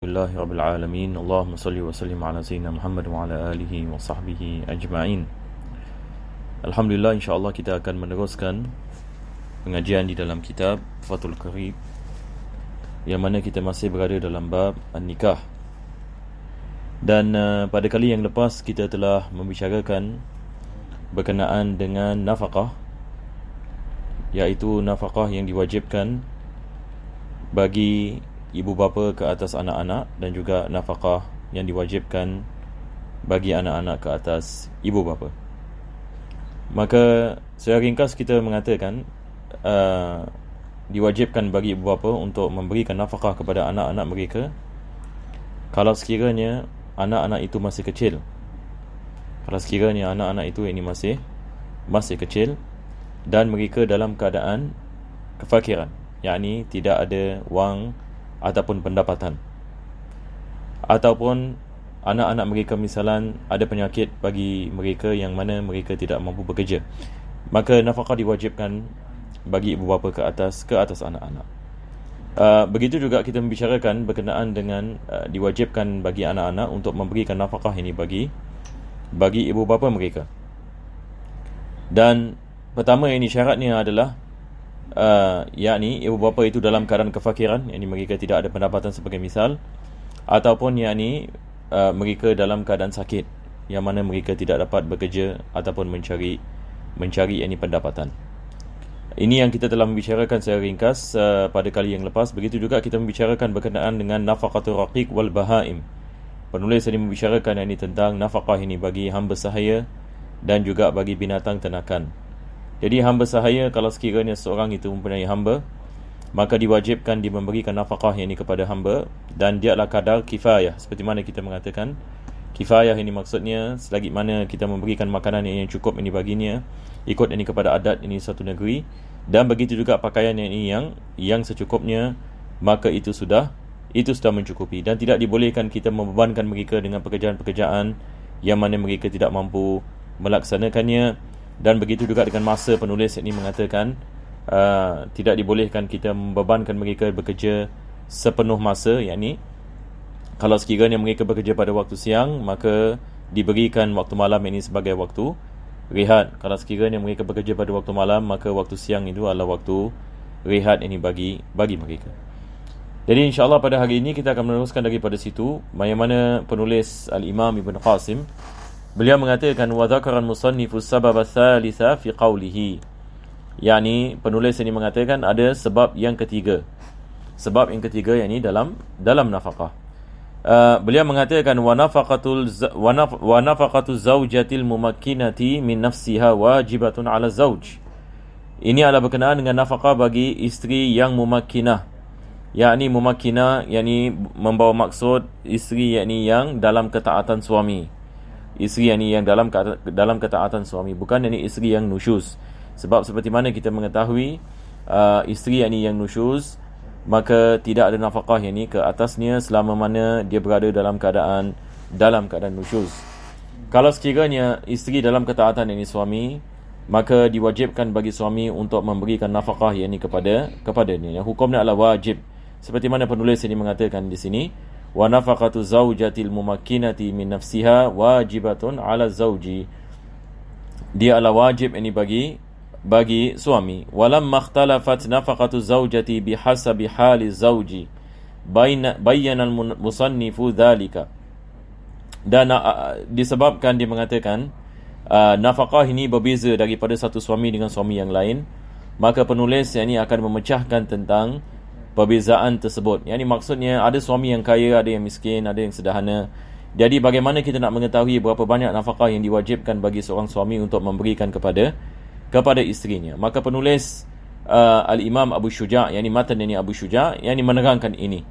Alhamdulillahirrabbilalamin. Allahumma salli wa sallim ala sayyidina Muhammad wa ala alihi wa sahbihi ajma'in. Alhamdulillah, insyaAllah kita akan meneruskan pengajian di dalam kitab Fathul Qarib, yang mana kita masih berada dalam bab An-Nikah. Dan pada kali yang lepas kita telah membicarakan berkenaan dengan nafkah, iaitu nafkah yang diwajibkan bagi ibu bapa ke atas anak-anak, dan juga nafkah yang diwajibkan bagi anak-anak ke atas ibu bapa. Maka secara ringkas kita mengatakan diwajibkan bagi ibu bapa untuk memberikan nafkah kepada anak-anak mereka kalau sekiranya anak-anak itu masih kecil. Kalau sekiranya anak-anak itu ini masih kecil dan mereka dalam keadaan kefakiran, yakni tidak ada wang ataupun pendapatan, ataupun anak-anak mereka misalan ada penyakit bagi mereka yang mana mereka tidak mampu bekerja, maka nafkah diwajibkan bagi ibu bapa ke atas anak-anak. Begitu juga kita membicarakan berkenaan dengan diwajibkan bagi anak-anak untuk memberikan nafkah ini bagi ibu bapa mereka. Dan pertama ini syaratnya adalah yakni ibu bapa itu dalam keadaan kefakiran, yakni mereka tidak ada pendapatan sebagai misal, ataupun yakni mereka dalam keadaan sakit, yang mana mereka tidak dapat bekerja ataupun mencari yakni pendapatan. Ini yang kita telah membicarakan secara ringkas pada kali yang lepas. Begitu juga kita membicarakan berkenaan dengan nafaqatul raqiq wal bahaim. Penulis ini membicarakan yakni tentang nafkah ini bagi hamba sahaya dan juga bagi binatang ternakan. Jadi hamba sahaya, kalau sekiranya seorang itu mempunyai hamba, maka diwajibkan dia memberikan nafkah ini kepada hamba, dan dia adalah kadar kifayah. Seperti mana kita mengatakan kifayah ini maksudnya selagi mana kita memberikan makanan yang cukup ini baginya, ikut ini kepada adat ini satu negeri, dan begitu juga pakaian ini yang secukupnya, maka itu sudah mencukupi, dan tidak dibolehkan kita membebankan mereka dengan pekerjaan-pekerjaan yang mana mereka tidak mampu melaksanakannya. Dan begitu juga dengan masa, penulis ini mengatakan tidak dibolehkan kita membebankan mereka bekerja sepenuh masa, yakni kalau sekiranya mereka bekerja pada waktu siang, maka diberikan waktu malam ini sebagai waktu rehat. Kalau sekiranya mereka bekerja pada waktu malam, maka waktu siang itu adalah waktu rehat ini bagi mereka. Jadi insyaAllah pada hari ini kita akan meneruskan daripada situ, bagaimana penulis Al-Imam Ibn Qasim, beliau mengatakan wa dzakaran musannifu sabab ats-tsalitsa fi qawlihi, yakni penulis ini mengatakan ada sebab yang ketiga yakni dalam nafkah. Beliau mengatakan wa nafaqatu zaujatil mumakkinati min nafsiha wajibatun 'ala zauj. Ini adalah berkenaan dengan nafkah bagi isteri yang mumakkinah, yakni mumakkinah yakni membawa maksud isteri yakni yang dalam ketaatan suami. Isteri yang dalam ketaatan suami, bukan yang isteri yang nusyuz. Sebab seperti mana kita mengetahui, isteri yang nusyuz, maka tidak ada nafkah yang ke atasnya selama mana dia berada dalam keadaan nusyuz. Kalau sekiranya isteri dalam ketaatan suami, maka diwajibkan bagi suami untuk memberikan nafkah kepadanya. Hukumnya adalah wajib. Seperti mana penulis ini mengatakan di sini, wa nafaqatu zaujatil mumakkinati min nafsiha wajibatun 'ala zauji. Dia adalah wajib ini bagi suami. Walam makhtalafat nafaqatu zaujati bihasabi hali zauji bayyana al-musannifu dzalika. Dan disebabkan dia mengatakan nafkah ini berbeza daripada satu suami dengan suami yang lain, maka penulis ini akan memecahkan tentang perbezaan tersebut. Yang ini maksudnya ada suami yang kaya, ada yang miskin, ada yang sederhana. Jadi bagaimana kita nak mengetahui berapa banyak nafkah yang diwajibkan bagi seorang suami untuk memberikan kepada isterinya? Maka penulis Al-Imam Abu Syuja', yang ini matan ini Abu Syuja', yang ini menerangkan ini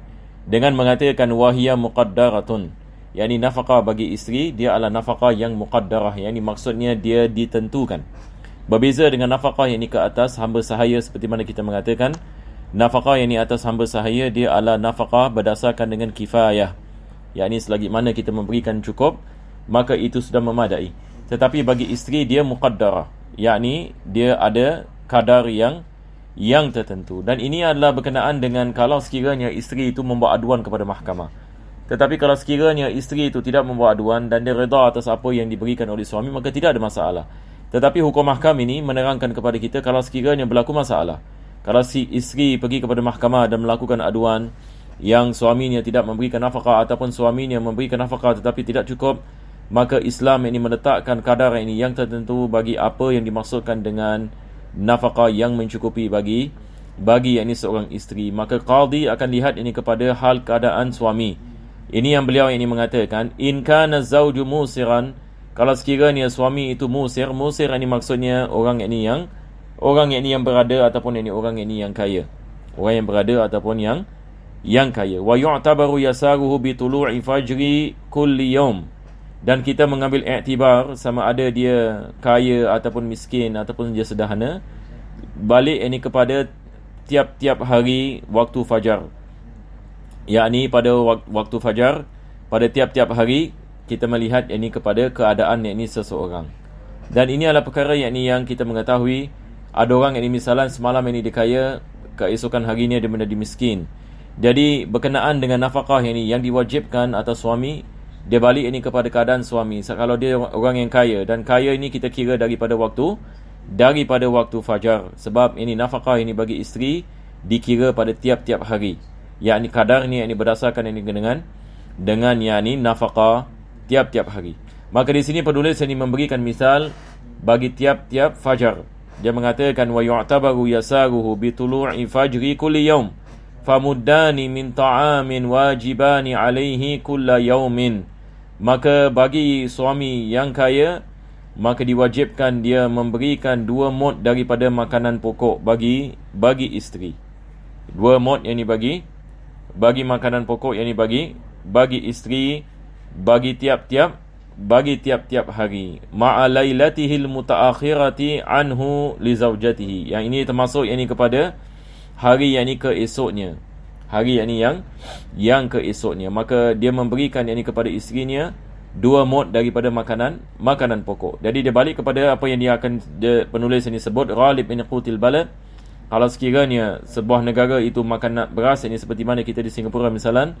dengan mengatakan wahiyya muqaddaratun, yang ini nafkah bagi isteri dia adalah nafkah yang muqaddarah, yang ini maksudnya dia ditentukan. Berbeza dengan nafkah yang ini ke atas hamba sahaya, seperti mana kita mengatakan nafkah yang ini atas hamba sahaya dia adalah nafkah berdasarkan dengan kifayah, yakni selagi mana kita memberikan cukup, maka itu sudah memadai. Tetapi bagi isteri dia muqaddarah, yakni dia ada kadar yang tertentu. Dan ini adalah berkenaan dengan kalau sekiranya isteri itu membuat aduan kepada mahkamah. Tetapi kalau sekiranya isteri itu tidak membawa aduan dan dia reda atas apa yang diberikan oleh suami, maka tidak ada masalah. Tetapi hukum mahkam ini menerangkan kepada kita kalau sekiranya berlaku masalah, kalau si isteri pergi kepada mahkamah dan melakukan aduan yang suaminya tidak memberikan nafkah ataupun suaminya memberikan nafkah tetapi tidak cukup, maka Islam ini meletakkan kadar ini yang tertentu bagi apa yang dimaksudkan dengan nafkah yang mencukupi bagi yakni seorang isteri. Maka qadi akan lihat ini kepada hal keadaan suami. Ini yang beliau ini mengatakan, in kana zawju musiran, kalau sekiranya suami itu musir ini maksudnya orang ini yang berada ataupun ini orang ini yang kaya. Orang yang berada ataupun yang kaya. Wa yu'tabaru yasaruhu bi tulu'i fajri kulli yawm. Dan kita mengambil iktibar sama ada dia kaya ataupun miskin ataupun dia sederhana, balik ini kepada tiap-tiap hari waktu fajar. Yakni pada waktu fajar, pada tiap-tiap hari kita melihat ini kepada keadaan yakni seseorang. Dan ini adalah perkara yakni yang kita mengetahui, ada orang ini misalnya semalam ini dia kaya, keesokan harinya dia menjadi miskin. Jadi berkenaan dengan nafkah yang diwajibkan atas suami, dia balik ini kepada keadaan suami. Kalau dia orang yang kaya, dan kaya ini kita kira daripada waktu fajar. Sebab ini nafkah ini bagi isteri dikira pada tiap-tiap hari. Yakni kadar ni yakni berdasarkan ini dengan yakni nafkah tiap-tiap hari. Maka di sini penulis ini memberikan misal bagi tiap-tiap fajar. Dia mengatakan wa yu'tabaru yasaruhu bi tulu'i fajri kulli yawm famuddani min ta'amin wajibani alaihi kulla yawmin. Maka bagi suami yang kaya, maka diwajibkan dia memberikan 2 mud daripada makanan pokok bagi isteri. 2 mud yang bagi makanan pokok yang bagi isteri bagi tiap-tiap hari, ma'alailatihil mutaakhirati anhu li zaujatihi. Yang ini termasuk yang ini kepada hari yang ini keesoknya. Hari yang keesoknya, maka dia memberikan yang ini kepada isterinya 2 mud daripada makanan pokok. Jadi dia balik kepada apa yang penulis ini sebut ghalib min qutil balad. Kalau sekiranya sebuah negara itu makan beras, ini seperti mana kita di Singapura misalan,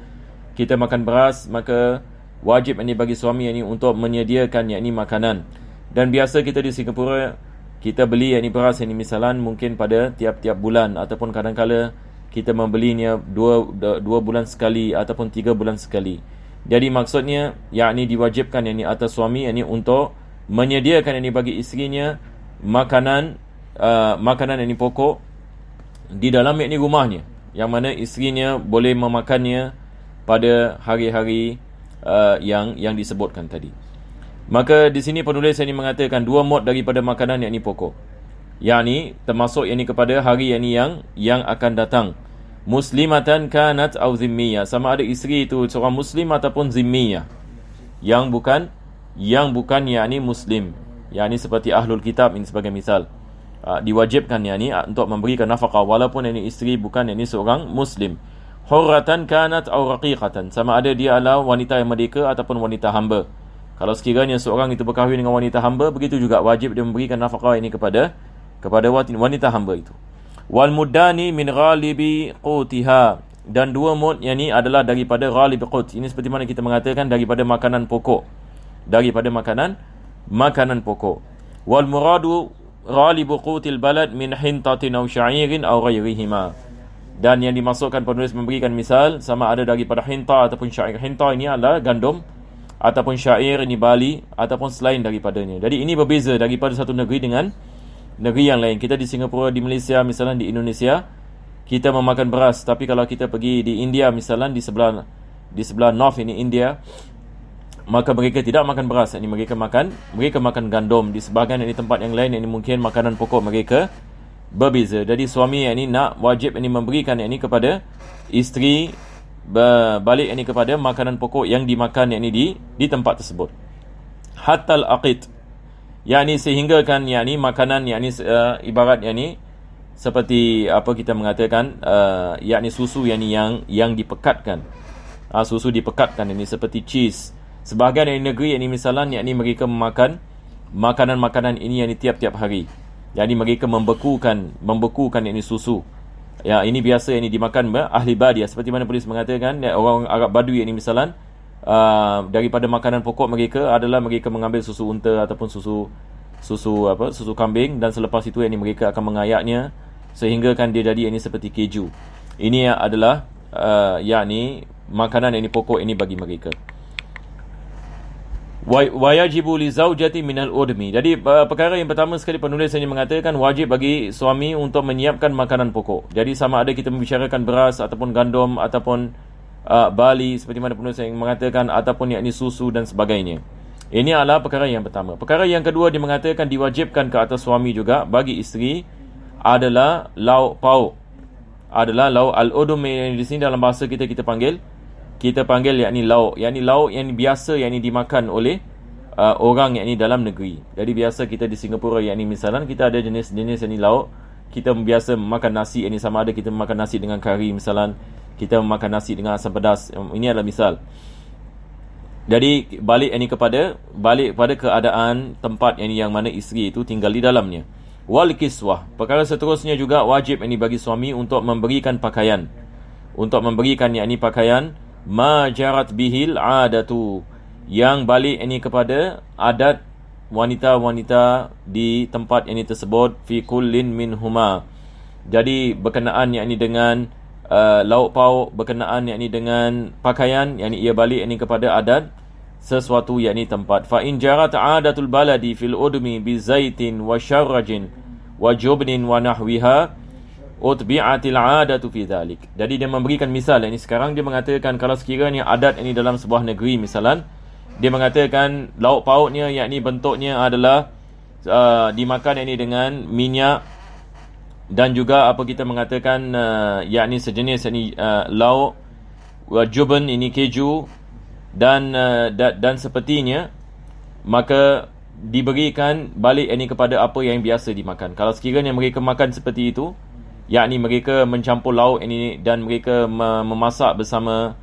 kita makan beras, maka wajib ini bagi suami ini untuk menyediakan ini makanan. Dan biasa kita di Singapura, kita beli ini beras ini misalan mungkin pada tiap-tiap bulan, ataupun kadang-kala kita membelinya 2 bulan sekali ataupun 3 bulan sekali. Jadi maksudnya yakni diwajibkan ini atas suami ini untuk menyediakan ini bagi isterinya makanan ini pokok di dalam yakni rumahnya, yang mana isterinya boleh memakannya pada hari-hari yang disebutkan tadi. Maka di sini penulis ini mengatakan 2 mud daripada makanan yakni pokok, yakni termasuk yakni kepada hari yang akan datang. Muslimatan kanat au zimmiyah, sama ada isteri itu seorang muslim ataupun zimmiyah, yang bukan yakni muslim, yakni seperti ahlul kitab ini sebagai misal. Diwajibkan yakni untuk memberikan nafkah walaupun ini isteri bukan yakni seorang muslim. Hurratan kanat au raqiqatan, sama ada dia adalah wanita yang merdeka ataupun wanita hamba. Kalau sekiranya seorang itu berkahwin dengan wanita hamba, begitu juga wajib dia memberikan nafkah ini kepada wanita hamba itu. Wal muddani min ghalibi qutiha, dan 2 mud yang ini adalah daripada ghalib qut. Ini seperti mana kita mengatakan daripada makanan pokok, makanan pokok. Wal muradu ghalibu qutil balad min hintatin aw sya'irin aw ghairihima, dan yang dimaksudkan penulis memberikan misal sama ada daripada hinta ataupun syair. Hinta ini adalah gandum, ataupun syair ini bali, ataupun selain daripadanya. Jadi ini berbeza daripada satu negeri dengan negeri yang lain. Kita di Singapura, di Malaysia, misalnya di Indonesia, kita memakan beras. Tapi kalau kita pergi di India misalnya, di sebelah north ini India, maka mereka tidak makan beras. Ini mereka makan gandum. Di sebahagian ini tempat yang lain, ini mungkin makanan pokok mereka berbeza. Jadi suami ini wajib ini memberikan ini kepada isteri, balik ini kepada makanan pokok yang dimakan ini di tempat tersebut. Hatta al-aqid, yakni sehingga kan yakni makanan yakni ibarat yakni seperti apa kita mengatakan yakni susu yang dipekatkan. Susu dipekatkan ini seperti cheese. Sebahagian dari negeri ini misalnya yakni mereka memakan makanan-makanan ini yakni tiap-tiap hari. Jadi mereka membekukan yakni susu Ya, ini biasa yang ini dimakan ahli badiah, seperti mana polis mengatakan orang Arab Badui ini misalan daripada makanan pokok mereka adalah mereka mengambil susu unta ataupun susu kambing, dan selepas itu ini mereka akan mengayaknya sehingga kan dia jadi ini seperti keju. Ini adalah yakni makanan ini pokok ini bagi mereka. Wayajibu li zaujati minal udmi. Jadi perkara yang pertama sekali penulis ini mengatakan wajib bagi suami untuk menyiapkan makanan pokok. Jadi sama ada kita membicarakan beras ataupun gandum ataupun barley seperti mana penulis yang mengatakan, ataupun yakni susu dan sebagainya. Ini adalah perkara yang pertama. Perkara yang kedua dia mengatakan diwajibkan ke atas suami juga bagi isteri adalah lauk pauk. Adalah lauk al-udum yang di sini dalam bahasa kita panggil yakni lauk yang biasa yang dimakan oleh orang yakni dalam negeri. Jadi biasa kita di Singapura yakni misalan kita ada jenis-jenis yakni lauk. Kita biasa makan nasi yakni sama ada kita makan nasi dengan kari misalan, kita makan nasi dengan asam pedas. Ini adalah misal. Jadi balik pada keadaan tempat yang mana isteri itu tinggal di dalamnya. Wal kiswah. Perkara seterusnya juga wajib ini bagi suami untuk memberikan pakaian. Untuk memberikan yakni pakaian ma jarat bihil adatu, yang balik ini kepada adat wanita-wanita di tempat ini tersebut, fi kullin minhuma. Jadi berkenaan yakni dengan lauk pauk, berkenaan yakni dengan pakaian, yakni ia balik ini kepada adat sesuatu yakni tempat. Fa in jarat adatul baladi fil udmi bi zaitin wa syarrajin wa jubnin wa nahwiha utbi'atil 'adatu fi dhalik. Jadi dia memberikan misal ini sekarang dia mengatakan kalau sekiranya adat ini dalam sebuah negeri misalan, dia mengatakan lauk pauknya yakni bentuknya adalah dimakan ini dengan minyak, dan juga apa kita mengatakan yakni sejenis yakni lauk jubn ini keju dan sepertinya, maka diberikan balik ini kepada apa yang biasa dimakan. Kalau sekiranya mereka makan seperti itu, yakni mereka mencampur lauk ini dan mereka memasak bersama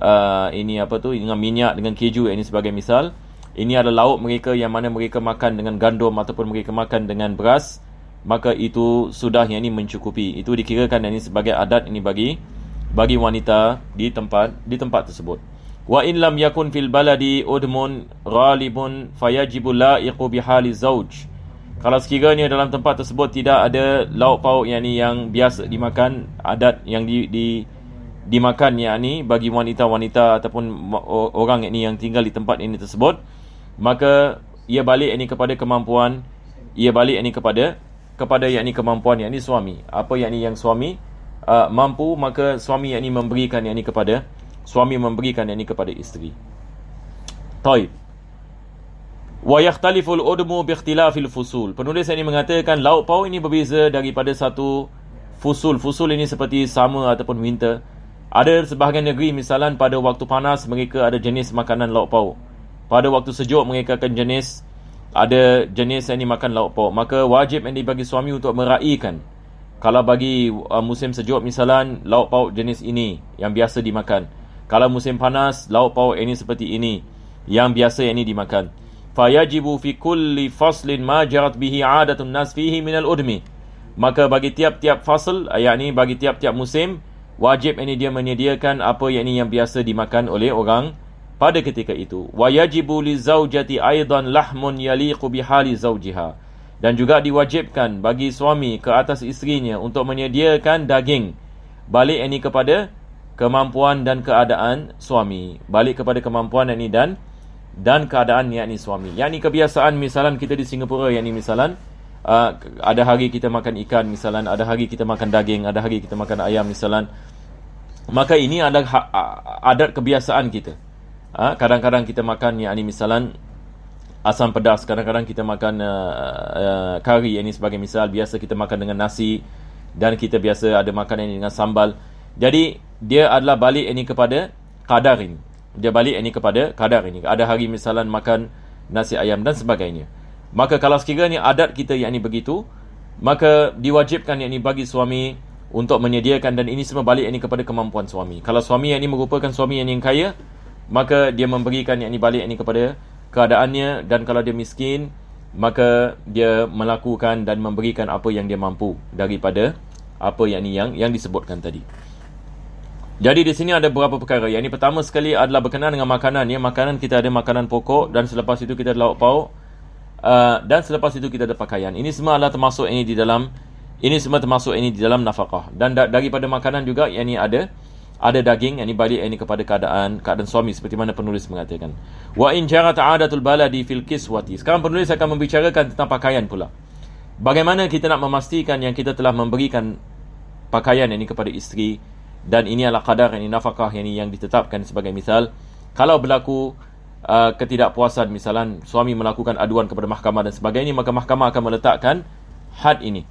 dengan minyak, dengan keju ini sebagai misal. Ini adalah lauk mereka yang mana mereka makan dengan gandum ataupun mereka makan dengan beras, maka itu sudah yang ini mencukupi. Itu dikirakan ini sebagai adat ini bagi wanita di tempat tersebut. Wa in lam yakun fil baladi udmun ghalibun fayajibu la'iqu bihali zauj. Kalau sekiranya dalam tempat tersebut tidak ada lauk pauk yang biasa dimakan, adat yang dimakan yakni bagi wanita-wanita ataupun orang yang tinggal di tempat ini tersebut, maka ia balik ini kepada kemampuan, kepada yakni kemampuan yakni suami. Apa yakni yang suami mampu, maka suami yakni memberikan yakni kepada isteri. Taib. Wa yakhtaliful udmu bi ikhtilafil fusul. Penulis ini mengatakan lauk pauk ini berbeza daripada satu fusul. Fusul ini seperti summer ataupun winter. Ada sebahagian negeri misalan pada waktu panas mereka ada jenis makanan lauk pauk. Pada waktu sejuk mereka akan ada jenis yang dimakan lauk pauk. Maka wajib yang dibagi suami untuk meraihkan. Kalau bagi musim sejuk misalan lauk pauk jenis ini yang biasa dimakan. Kalau musim panas lauk pauk ini seperti ini yang biasa yang ini dimakan. Fayajibu fi kulli faslin ma jarat bihi 'adatun nas fihi min al-udmi. Maka bagi tiap-tiap fasal, yakni bagi tiap-tiap musim, wajib ini dia menyediakan apa yakni yang biasa dimakan oleh orang pada ketika itu. Wa yajibu li zaujati aidan lahmun yaliqu bihali zaujiha. Dan juga diwajibkan bagi suami ke atas isterinya untuk menyediakan daging. Balik ini kepada kemampuan dan keadaan suami. Balik kepada kemampuan ini dan keadaan yakni suami. Yakni kebiasaan misalan kita di Singapura yakni misalan ada hari kita makan ikan misalan, ada hari kita makan daging, ada hari kita makan ayam misalan. Maka ini adalah adat kebiasaan kita. Kadang-kadang kita makan yakni misalan asam pedas, kadang-kadang kita makan kari yakni sebagai misal, biasa kita makan dengan nasi, dan kita biasa ada makan ini dengan sambal. Jadi dia adalah balik ini kepada kadar ini. Dia balik ini kepada kadar ini. Ada hari misalan makan nasi ayam dan sebagainya. Maka kalau sekiranya adat kita yakni begitu, maka diwajibkan yakni bagi suami untuk menyediakan, dan ini semua balik yakni kepada kemampuan suami. Kalau suami yakni merupakan suami yang kaya, maka dia memberikan yakni balik yakni kepada keadaannya, dan kalau dia miskin, maka dia melakukan dan memberikan apa yang dia mampu daripada apa yang disebutkan tadi. Jadi di sini ada beberapa perkara. Yang ini pertama sekali adalah berkenaan dengan makanan. Makanan kita ada makanan pokok, dan selepas itu kita ada lauk pauk, dan selepas itu kita ada pakaian. Ini semua adalah termasuk ini di dalam nafkah. Dan daripada makanan juga ini ada daging, ini balik ini kepada keadaan suami, seperti mana penulis mengatakan. Wa in jarat 'adatul baladi fil kiswati. Sekarang penulis akan membicarakan tentang pakaian pula. Bagaimana kita nak memastikan yang kita telah memberikan pakaian ini kepada isteri, dan ini adalah qadar nafkah yang ditetapkan. Sebagai misal, kalau berlaku ketidakpuasan, misalan suami melakukan aduan kepada mahkamah dan sebagainya, maka mahkamah akan meletakkan had ini.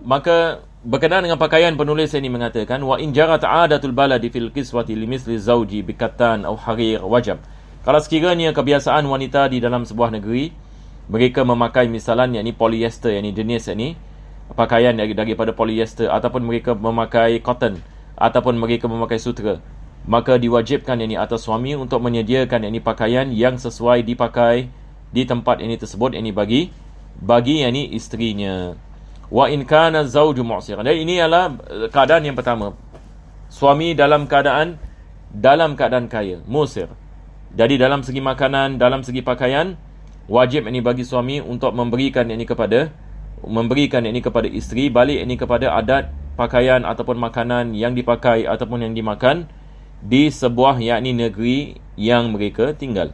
Maka berkenaan dengan pakaian, penulis ini mengatakan wa in jarat 'adatul baladi fil kiswati limisli zawji bikatan aw harir wajab. Kalau sekiranya kebiasaan wanita di dalam sebuah negeri, mereka memakai misalan polyester, jenis pakaian daripada polyester, ataupun mereka memakai cotton, ataupun mereka memakai sutera, maka diwajibkan atas suami untuk menyediakan pakaian yang sesuai dipakai di tempat tersebut bagi isterinya. Wa in kana zawju mu'siran. Dan ini adalah keadaan yang pertama. Suami dalam keadaan kaya, musir. Jadi dalam segi makanan, dalam segi pakaian, wajib bagi suami untuk memberikan kepada isteri, balik kepada adat pakaian ataupun makanan yang dipakai ataupun yang dimakan di sebuah negeri yang mereka tinggal.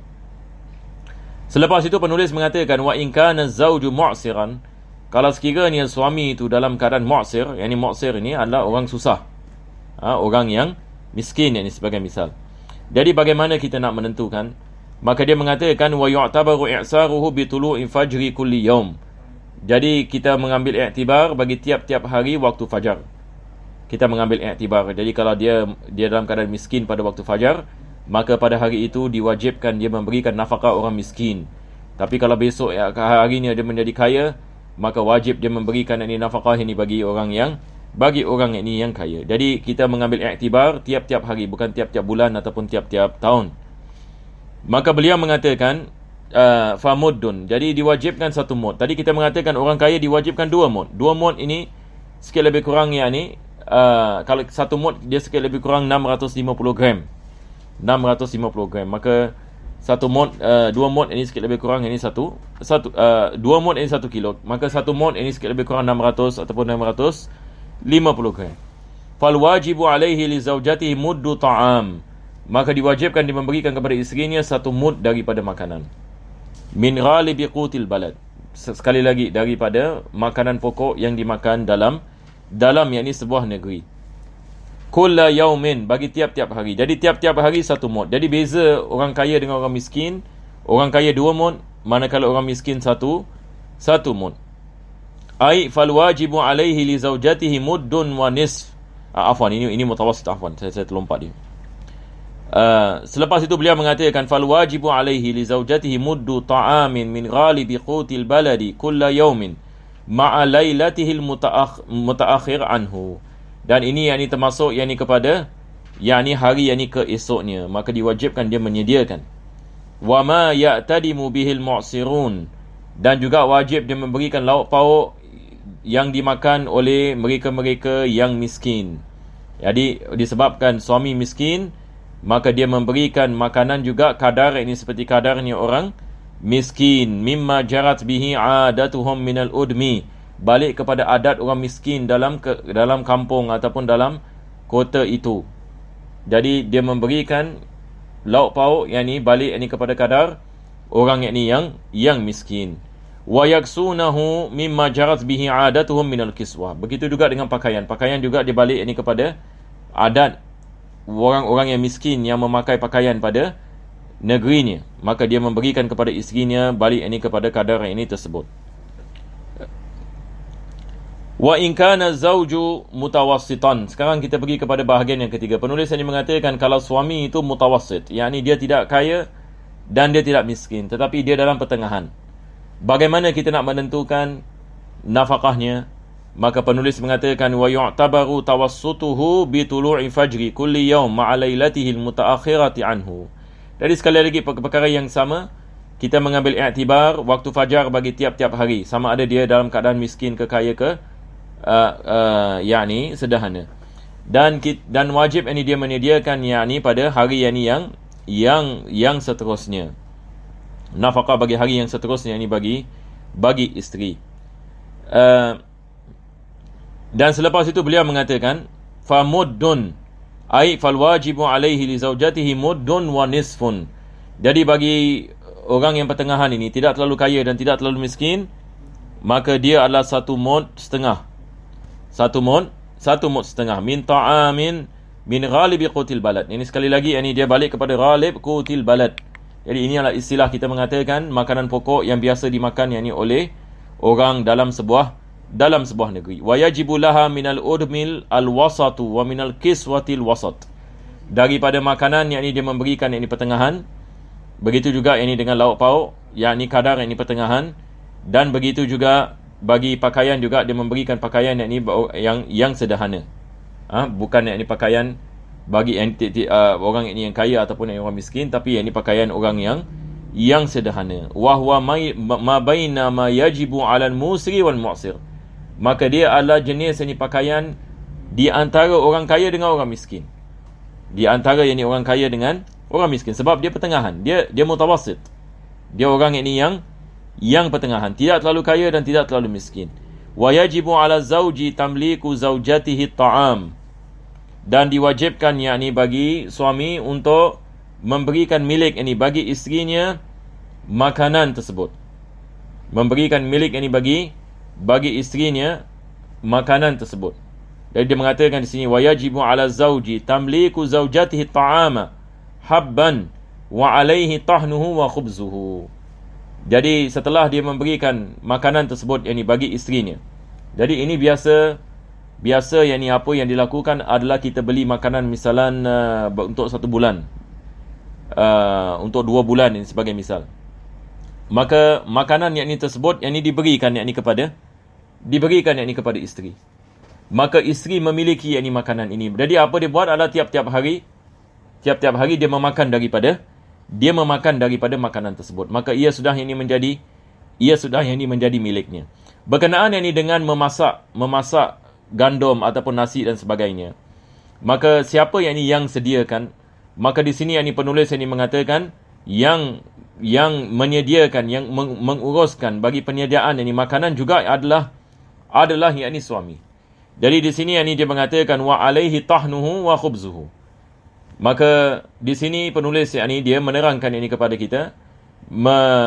Selepas itu penulis mengatakan wa in kana zawju mu'siran. Kalau sekiranya suami itu dalam keadaan mu'sir, mu'sir ini adalah orang susah, orang yang miskin sebagai misal. Jadi bagaimana kita nak menentukan? Maka dia mengatakan wa yu'tabaru i'saruhu bi tulu'i fajri kulli yawm. Jadi kita mengambil iktibar bagi tiap-tiap hari waktu fajar. Kita mengambil iktibar. Jadi kalau dia dalam keadaan miskin pada waktu fajar, maka pada hari itu diwajibkan dia memberikan nafkah orang miskin. Tapi kalau besok harinya dia menjadi kaya, maka wajib dia memberikan nafkah ini bagi orang yang kaya. Jadi kita mengambil iktibar tiap-tiap hari, bukan tiap-tiap bulan ataupun tiap-tiap tahun. Maka beliau mengatakan famuddun. Jadi diwajibkan 1 mud. Tadi kita mengatakan orang kaya diwajibkan 2 mud. 2 mud ini sikit lebih kurang kalau 1 mud dia sikit lebih kurang 650 gram. 650 gram. Maka 1 mud, 2 mud ini sikit lebih kurang 2 mud ini 1 kilo. Maka 1 mud ini sikit lebih kurang 600 ataupun 650 gram. Fal wajibu alaihi li zawjatihi muddu ta'am. Maka diwajibkan dia memberikan kepada isterinya 1 mud daripada makanan. Min ghalibi qutil balad. Sekali lagi, daripada makanan pokok yang dimakan dalam sebuah negeri. Kulla yaumin, bagi tiap-tiap hari. Jadi tiap-tiap hari 1 mud. Jadi beza orang kaya dengan orang miskin. Orang kaya 2 mud, manakala orang miskin 1 mud. Ai fal wajibu alaihi li zawjatihi muddun wa nisf. Ini mutawassit, saya terlompat dia. Selepas itu beliau mengatakan fal wajibu alaihi li zawjatihi muddu ta'amin min ghalibi qutil baladi kulla yawmin ma'a lailatihi mutaakhir anhu. Dan ini termasuk kepada hari keesoknya, maka diwajibkan dia menyediakan. Wa ma ya'tadimu bihil mu'sirun. Dan juga wajib dia memberikan lauk pauk yang dimakan oleh mereka-mereka yang miskin. Jadi disebabkan suami miskin, maka dia memberikan makanan juga kadar seperti kadarnya orang miskin. Mimma jarat bihi adatuhum minal udmi. Balik kepada adat orang miskin dalam kampung ataupun dalam kota itu. Jadi dia memberikan lauk pauk balik kepada kadar orang yang miskin. Wa yaksunahu mimma jarat bihi adatuhum minal kiswah. Begitu juga dengan pakaian. Pakaian juga dibalik kepada adat orang-orang yang miskin yang memakai pakaian pada negerinya, maka dia memberikan kepada isterinya balik kepada kadar tersebut. Wa in kana zawju mutawassitan. Sekarang kita pergi kepada bahagian yang ketiga. Penulis ini mengatakan kalau suami itu mutawassit, dia tidak kaya dan dia tidak miskin, tetapi dia dalam pertengahan. Bagaimana kita nak menentukan nafkahnya? Maka penulis mengatakan wa yu'tabaru tawassutuhu bi tulu'i fajri kulli yawm ma'a lailatihi al-mutaakhirati anhu. Jadi sekali lagi perkara yang sama, kita mengambil iktibar waktu fajar bagi tiap-tiap hari, sama ada dia dalam keadaan miskin ke kaya ke, yakni sederhana. Dan wajib ini dia menyediakan yakni pada hari yang seterusnya. Nafkah bagi hari yang seterusnya ini bagi isteri. Dan selepas itu beliau mengatakan famuddun ai fal wajibu alaihi li zaujatihi muddun wa nisfun. Jadi bagi orang yang pertengahan ini, tidak terlalu kaya dan tidak terlalu miskin, maka dia adalah satu mud setengah. Satu mud setengah min ta'amin min ghalibi qutil balad. Ini sekali lagi ini dia balik kepada ghalib qutil balad. Jadi ini adalah istilah kita mengatakan makanan pokok yang biasa dimakan yakni oleh orang dalam sebuah negeri. Wa yajibu laha minal udmil al-wasatu wa minal kiswatil wasat. Daripada makanan yakni dia memberikan yakni pertengahan. Begitu juga yakni dengan lauk pauk yakni kadar yakni pertengahan. Dan begitu juga bagi pakaian juga dia memberikan pakaian yakni yang sederhana. Bukan yakni pakaian bagi orang yang kaya ataupun yang orang miskin, tapi yakni pakaian orang yang sederhana. Wa huwa ma baina ma yajibu 'alal musri wal mu'sir. Maka dia adalah jenis yakni pakaian di antara orang kaya dengan orang miskin. Di antara yakni orang kaya dengan orang miskin, sebab dia pertengahan. Dia mutawassit. Dia orang yakni yang pertengahan, tidak terlalu kaya dan tidak terlalu miskin. Wa yajibu 'ala zauji tamliku zaujatihi ta'am. Dan diwajibkan yakni bagi suami untuk memberikan milik yakni bagi isterinya makanan tersebut. Memberikan milik yakni bagi isterinya makanan tersebut. Jadi dia mengatakan di sini wa yajibu 'ala zauji tamliku zaujatihi ta'ama habban wa 'alaihi tahnuhu wa khubzuhu. Jadi setelah dia memberikan makanan tersebut yakni bagi isterinya. Jadi ini biasa yakni apa yang dilakukan adalah kita beli makanan misalan untuk 1 bulan. Untuk 2 bulan ini sebagai misal. Maka makanan yakni tersebut yakni diberikan yakni kepada isteri. Maka isteri memiliki yakni makanan ini. Jadi apa dia buat adalah tiap-tiap hari dia memakan daripada makanan tersebut. Maka ia sudah yakni menjadi miliknya. Berkenaan yakni dengan memasak gandum ataupun nasi dan sebagainya. Maka siapa yang sediakan? Maka di sini yakni penulis yakni mengatakan yang menyediakan, yang menguruskan bagi penyediaan yakni makanan juga adalah yakni suami. Jadi di sini yakni dia mengatakan wa alaihi tahnuhu wa khubzuhu. Maka di sini penulis yakni dia menerangkan yakni kepada kita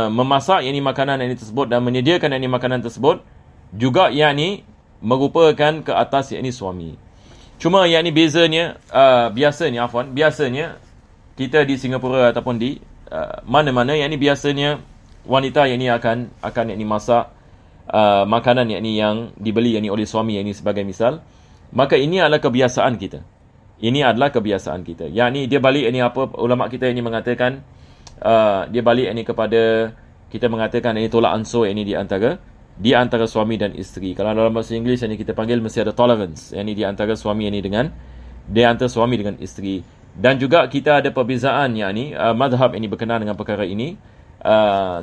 memasak yakni makanan yakni tersebut dan menyediakan yakni makanan tersebut juga yakni merupakan ke atas yakni suami. Cuma yakni bezanya biasanya kita di Singapura ataupun di mana-mana yakni biasanya wanita yakni akan yakni masak makanan yakni yang dibeli yakni oleh suami yakni sebagai misal. Maka ini adalah kebiasaan kita. Yakni dia balik yakni apa ulama kita yakni mengatakan dia balik yakni kepada kita mengatakan yakni tolak ansur yakni di antara suami dan isteri. Kalau dalam bahasa Inggeris yang kita panggil mesti ada tolerance, yakni di antara suami dengan isteri. Dan juga kita ada perbezaan yakni mazhab ini berkenaan dengan perkara ini.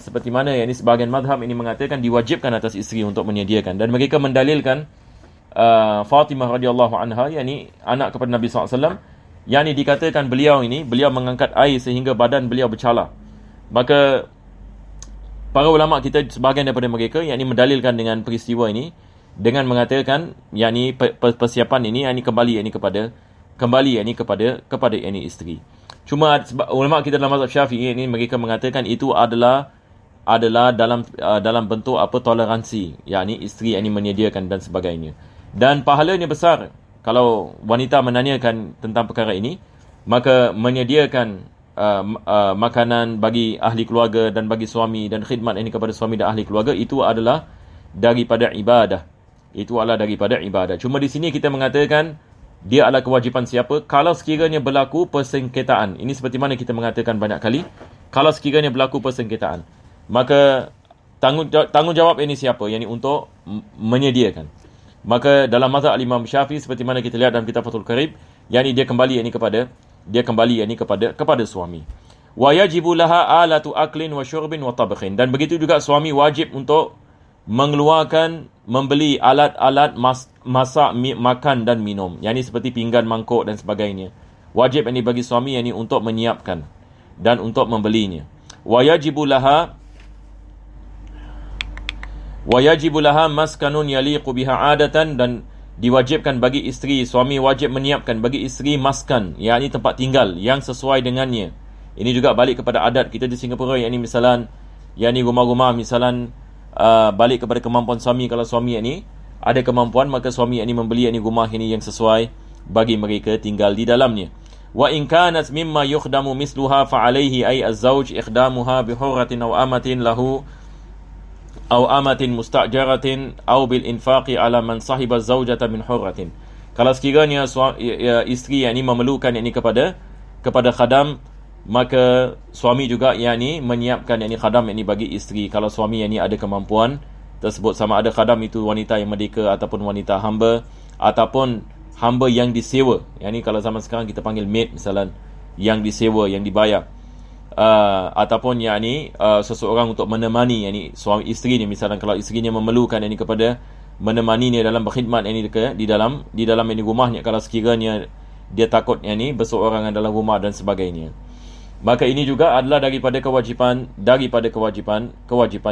Seperti mana yakni sebahagian mazhab ini mengatakan diwajibkan atas isteri untuk menyediakan, dan mereka mendalilkan Fatimah radhiyallahu anha yakni anak kepada Nabi SAW, yakni dikatakan beliau mengangkat air sehingga badan beliau bercalar. Maka para ulama kita sebahagian daripada mereka yakni mendalilkan dengan peristiwa ini dengan mengatakan yakni persiapan ini yakni kembali kepada isteri. Cuma ulama kita dalam mazhab Syafi'i ini mereka mengatakan itu adalah dalam bentuk toleransi, yakni isteri yakni menyediakan dan sebagainya. Dan pahalanya besar kalau wanita menanyakan tentang perkara ini, maka menyediakan makanan bagi ahli keluarga dan bagi suami dan khidmat ini kepada suami dan ahli keluarga itu adalah daripada ibadah. Cuma di sini kita mengatakan dia adalah kewajipan siapa kalau sekiranya berlaku persengketaan. Ini seperti mana kita mengatakan banyak kali, kalau sekiranya berlaku persengketaan, maka tanggungjawab ini siapa? Yang ini untuk menyediakan. Maka dalam mazhab Imam Syafi'i seperti mana kita lihat dalam kitab Fathul Qarib, yakni dia kembali kepada suami. Wa yajibu laha alatu aklin wa syurbin wa tabkhin. Dan begitu juga suami wajib untuk membeli alat-alat masak, makan dan minum. Yang ini seperti pinggan, mangkuk dan sebagainya. Wajib yang bagi suami yang ini untuk menyiapkan dan untuk membelinya. Wa yajibu laha maskanun yaliqu biha adatan, dan diwajibkan bagi isteri, suami wajib menyiapkan bagi isteri maskan, yakni tempat tinggal yang sesuai dengannya. Ini juga balik kepada adat kita di Singapura, yakni misalan, yakni rumah-rumah misalan balik kepada kemampuan suami. Kalau suami yakni ada kemampuan, maka suami yakni membeli yakni rumah ini yang sesuai bagi mereka tinggal di dalamnya. Wa in kanat mimma yukhdamu misluha fa alayhi ay az-zawj ikhdamuha bi hurratin aw amatin lahu aw amatin mustajaratin aw bil infaqi ala man sahiba zawjata min hurratin. Kalau sekiranya isteri yakni memerlukan yakni kepada khadam, maka suami juga yakni menyiapkan yakni khadam yakni bagi isteri. Kalau suami yakni ada kemampuan tersebut, sama ada khadam itu wanita yang merdeka ataupun wanita hamba ataupun hamba yang disewa. Yakni kalau zaman sekarang kita panggil maid misalan, yang disewa, yang dibayar. Ataupun yakni seseorang untuk menemani yakni suami isteri ni, misalnya kalau isterinya memerlukan yakni kepada menemaninya dalam berkhidmat yakni di dalam yakni rumahnya, kalau sekiranya dia takut yakni berseorangan dalam rumah dan sebagainya. Maka ini juga adalah daripada kewajipan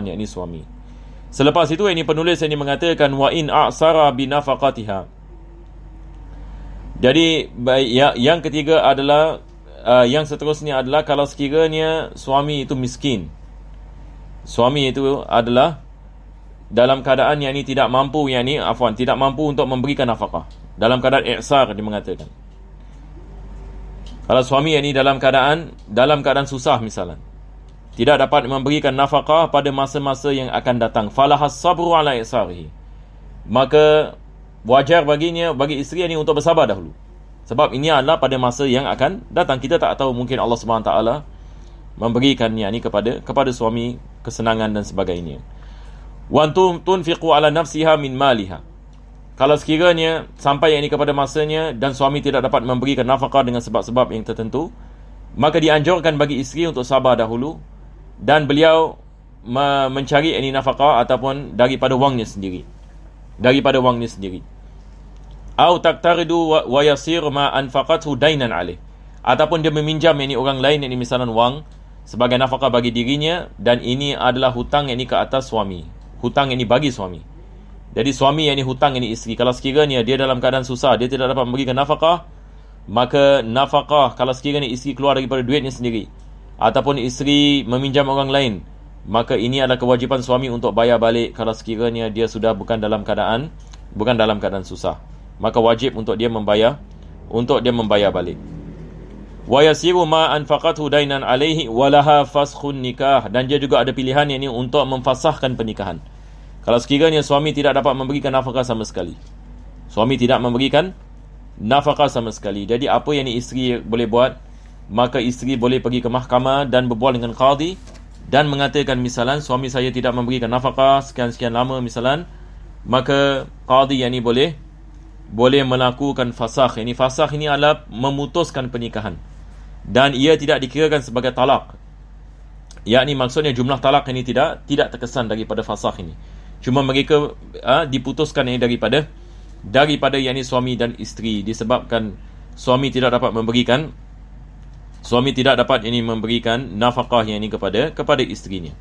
yakni suami. Selepas itu ini penulis ini mengatakan wa in a'sara bi nafaqatiha. Jadi yang ketiga adalah yang seterusnya adalah kalau sekiranya suami itu miskin. Suami itu adalah dalam keadaan yang ini tidak mampu tidak mampu untuk memberikan nafkah. Dalam keadaan i'sar dia mengatakan. Kalau suami yang ini dalam keadaan susah misalnya, tidak dapat memberikan nafkah pada masa-masa yang akan datang, falahas sabru ala i'sarihi. Maka wajar bagi isteri ini untuk bersabar dahulu. Sebab ini adalah pada masa yang akan datang. Kita tak tahu, mungkin Allah SWT memberikan ini kepada suami kesenangan dan sebagainya. Wa tunfiqu ala nafsiha min maliha. Kalau sekiranya sampai ini kepada masanya dan suami tidak dapat memberikan nafkah dengan sebab-sebab yang tertentu, maka dianjurkan bagi isteri untuk sabar dahulu dan beliau mencari ini nafkah ataupun daripada wangnya sendiri. Au taqtaridu wa yasir ma anfaqathu dainan alaih. Ataupun dia meminjam ini orang lain, ini misalnya wang sebagai nafkah bagi dirinya, dan ini adalah hutang ini ke atas suami. Hutang ini bagi suami. Jadi suami yang ini hutang ini isteri. Kalau sekiranya dia dalam keadaan susah, dia tidak dapat memberikan nafkah, maka nafkah kalau sekiranya isteri keluar daripada duitnya sendiri ataupun isteri meminjam orang lain, maka ini adalah kewajipan suami untuk bayar balik kalau sekiranya dia sudah bukan dalam keadaan susah. Maka wajib untuk dia membayar balik. Wa yasiru ma anfaqathu dainan alaihi walaha faskhun nikah, dan dia juga ada pilihan ini untuk memfasahkan pernikahan. Kalau sekiranya suami tidak dapat memberikan nafkah sama sekali. Jadi apa yang isteri boleh buat? Maka isteri boleh pergi ke mahkamah dan berbual dengan qadi dan mengatakan misalan suami saya tidak memberikan nafkah sekian-sekian lama misalan, maka qadi yang ini boleh melakukan fasakh. Ini fasakh ini adalah memutuskan pernikahan, dan ia tidak dikirakan sebagai talak. Yakni maksudnya jumlah talak ini tidak terkesan daripada fasakh ini. Cuma mereka diputuskan ini daripada yakni suami dan isteri, disebabkan suami tidak dapat memberikan nafkah yang ini kepada isterinya.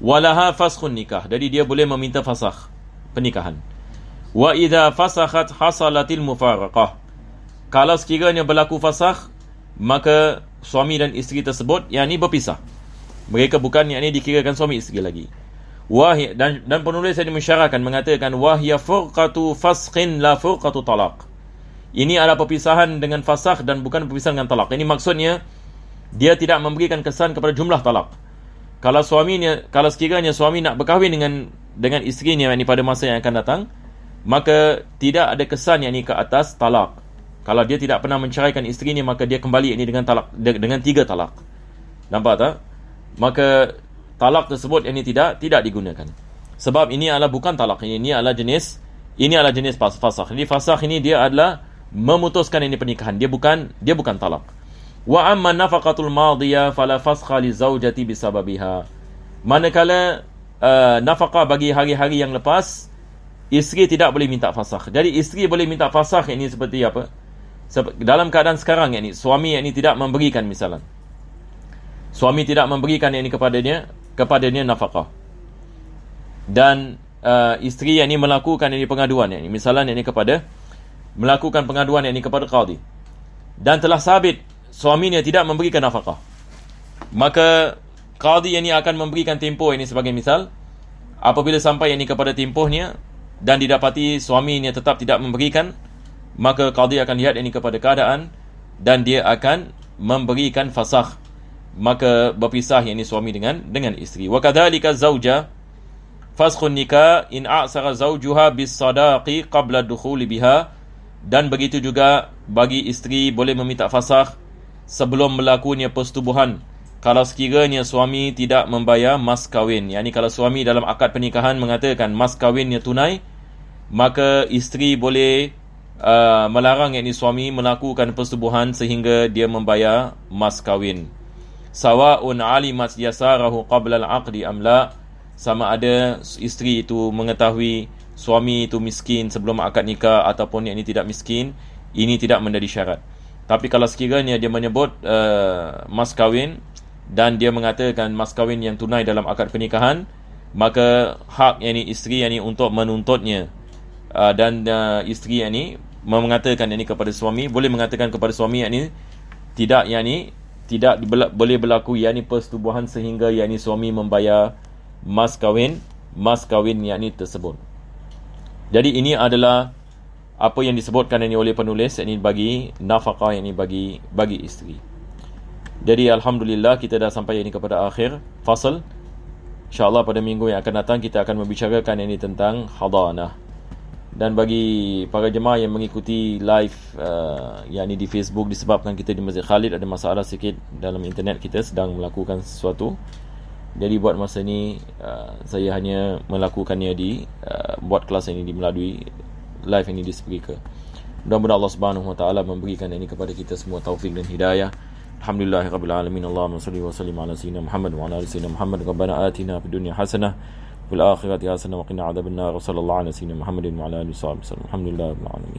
Walaha faskhun nikah, jadi dia boleh meminta fasakh pernikahan. Wa idza fasakhat hasalatil mufaraqah. Kalau sekiranya berlaku fasakh, maka suami dan isteri tersebut yakni berpisah. Mereka bukan yakni dikirakan suami isteri lagi. Dan penulis ini mensyarahkan mengatakan wahya furqatu fasqin la furqatu talaq. Ini adalah perpisahan dengan fasakh dan bukan perpisahan dengan talak. Ini maksudnya dia tidak memberikan kesan kepada jumlah talak. Kalau sekiranya suami nak berkahwin dengan isterinya yakni pada masa yang akan datang, maka tidak ada kesan yakni ke atas talak. Kalau dia tidak pernah menceraikan isterinya, maka dia kembali yakni dengan 3 talak. Nampak tak? Maka talak tersebut ini tidak digunakan. Sebab ini adalah bukan talak, ini adalah jenis fasakh. Jadi fasakh ini dia adalah memutuskan ini pernikahan. Dia bukan talak. Wa amma nafaqatul madiyah fala fasakha li zaujati bisababiha. Manakala nafkah bagi hari-hari yang lepas, isteri tidak boleh minta fasakh. Jadi isteri boleh minta fasakh ini seperti apa? Dalam keadaan sekarang ini suami ini tidak memberikan, misalnya suami tidak memberikan ini kepadanya nafkah, dan isteri ini melakukan ini pengaduan ini, misalnya ini melakukan pengaduan ini kepada qadi, dan telah sabit suaminya tidak memberikan nafkah, maka qadi ini akan memberikan tempoh ini sebagai misal. Apabila sampai ini kepada tempohnya dan didapati suaminya tetap tidak memberikan, maka qadi akan lihat ini kepada keadaan dan dia akan memberikan fasakh, maka berpisah ini suami dengan isteri. Wa kadzalika zauja faskhun nikah in a'sara zaujuha bis sadaqi qabla dukhuli biha, dan begitu juga bagi isteri boleh meminta fasakh sebelum berlakunya persetubuhan kalau sekiranya suami tidak membayar mas kahwin. Yani kalau suami dalam akad pernikahan mengatakan mas kahwinnya tunai, maka isteri boleh melarang yakni suami melakukan persetubuhan sehingga dia membayar mas kahwin. Sawa'un alimat yasarahu qabla al-aqdi am la, sama ada isteri itu mengetahui suami itu miskin sebelum akad nikah ataupun yakni tidak miskin, ini tidak menjadi syarat. Tapi kalau sekiranya dia menyebut mas kahwin dan dia mengatakan mas kahwin yang tunai dalam akad pernikahan, maka hak yakni isteri yakni untuk menuntutnya, dan isteri yakni mengatakan yakni kepada suami, boleh mengatakan kepada suami yakni tidak boleh berlaku yakni persetubuhan sehingga yakni suami membayar mas kahwin yakni tersebut. Jadi ini adalah apa yang disebutkan ini oleh penulis, yakni bagi nafkah yakni bagi isteri. Jadi alhamdulillah kita dah sampai ini kepada akhir fasal. InsyaAllah pada minggu yang akan datang kita akan membicarakan ini tentang hadanah. Dan bagi para jemaah yang mengikuti live yakni di Facebook, disebabkan kita di Masjid Khalid ada masalah sikit dalam internet, kita sedang melakukan sesuatu. Jadi buat masa ini saya hanya melakukannya buat kelas ini melalui live ini di speaker. Mudah-mudahan Allah Subhanahu Wa Taala memberikan ini kepada kita semua taufik dan hidayah. Alhamdulillahirabbil alamin. Allahumma shalli wa sallim ala sayyidina Muhammad wa ala ali sayyidina Muhammad. Rabbana atina fid dunya hasanah wa fil akhirati hasanah wa qina adzabannar. Sallallahu ala sayyidina Muhammadin wa ala alihi wasallam. Alhamdulillahirabbil alamin.